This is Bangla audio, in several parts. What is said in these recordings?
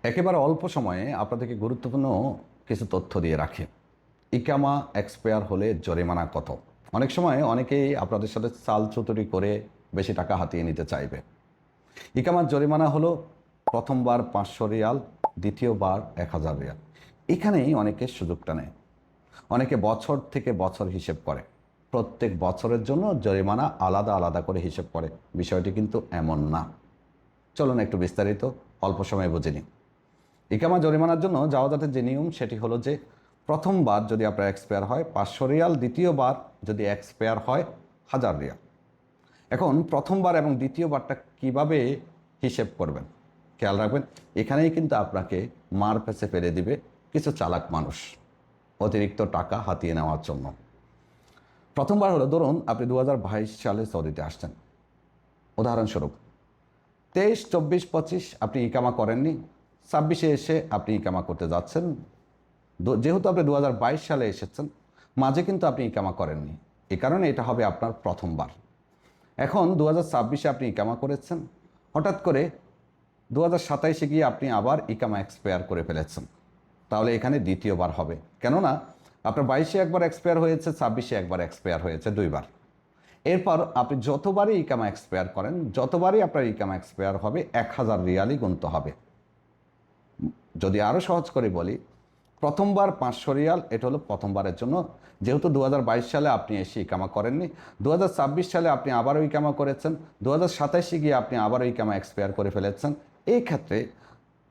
একেবারে অল্প সময়ে আপনাদেরকে গুরুত্বপূর্ণ কিছু তথ্য দিয়ে রাখি। ইকামা এক্সপায়ার হলে জরিমানা কত? অনেক সময় অনেকেই আপনাদের সাথে চাল চুতুরি করে বেশি টাকা হাতিয়ে নিতে চাইবে। ইকামার জরিমানা হলো প্রথমবার 500 রিয়াল, দ্বিতীয়বার 1000 রিয়াল। এখানেই অনেকে সুযোগটা নেয়। অনেকে বছর থেকে বছর হিসেব করে, প্রত্যেক বছরের জন্য জরিমানা আলাদা আলাদা করে হিসেব করে। বিষয়টি কিন্তু এমন না। চলুন একটু বিস্তারিত অল্প সময়ে বুঝে নিই। ইকামা জরিমানার জন্য জাওজাতের যে নিয়ম সেটি হলো যে প্রথমবার যদি আপনার এক্সপায়ার হয় 500 রিয়াল, দ্বিতীয়বার যদি এক্সপায়ার হয় 1000 রিয়াল। এখন প্রথমবার এবং দ্বিতীয়বারটা কিভাবে হিসেব করবেন খেয়াল রাখবেন। এখানেই কিন্তু আপনাকে মার পেছে ফেলে দিবে কিছু চালাক মানুষ অতিরিক্ত টাকা হাতিয়ে নেওয়ার জন্য। প্রথমবার হলো, ধরুন আপনি 2022 সালে সৌদিতে আসছেন, উদাহরণস্বরূপ 23, 24, 25 আপনি ইকামা করেননি, 26-এ এসে আপনি ইকামা করতে যাচ্ছেন। যেহেতু আপনি 2022 সালে এসেছেন, মাঝে কিন্তু আপনি ইকামা করেননি, এই কারণে এটা হবে আপনার প্রথমবার। এখন 2026-এ আপনি ইকামা করেছেন, হঠাৎ করে 2027-এ গিয়ে আপনি আবার ইকামা এক্সপায়ার করে ফেলেছেন, তাহলে এখানে দ্বিতীয়বার হবে। কেননা আপনার 22-এ একবার এক্সপায়ার হয়েছে, 26-এ একবার এক্সপায়ার হয়েছে, দুইবার। এরপর আপনি যতবারই ইকামা এক্সপায়ার করেন, যতবারই আপনার ইকামা এক্সপায়ার হবে 1000 রিয়ালই গুনতে হবে। যদি আরও সহজ করে বলি, প্রথমবার 500 রিয়াল, এটা হলো প্রথমবারের জন্য। যেহেতু 2022 সালে আপনি এসে ইকামা করেননি, 2026 সালে আপনি আবারও ইকামা করেছেন, 2027-এ গিয়ে আপনি আবারও ইকামা এক্সপায়ার করে ফেলেছেন, এই ক্ষেত্রে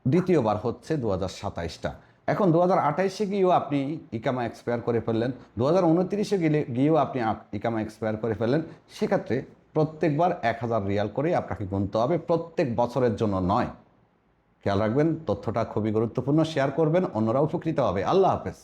দ্বিতীয়বার হচ্ছে 2027টা। এখন 2028-এ গিয়েও আপনি ইকামা এক্সপায়ার করে ফেললেন, 2029-এ গিয়েও আপনি ইকামা এক্সপায়ার করে ফেললেন, সেক্ষেত্রে প্রত্যেকবার 1000 রিয়াল করেই আপনাকে গুনতে হবে, প্রত্যেক বছরের জন্য নয়। খেয়াল রাখবেন, তথ্যটা খুবই গুরুত্বপূর্ণ। শেয়ার করবেন, অন্যরাও উপকৃত হবে। আল্লাহ হাফেজ।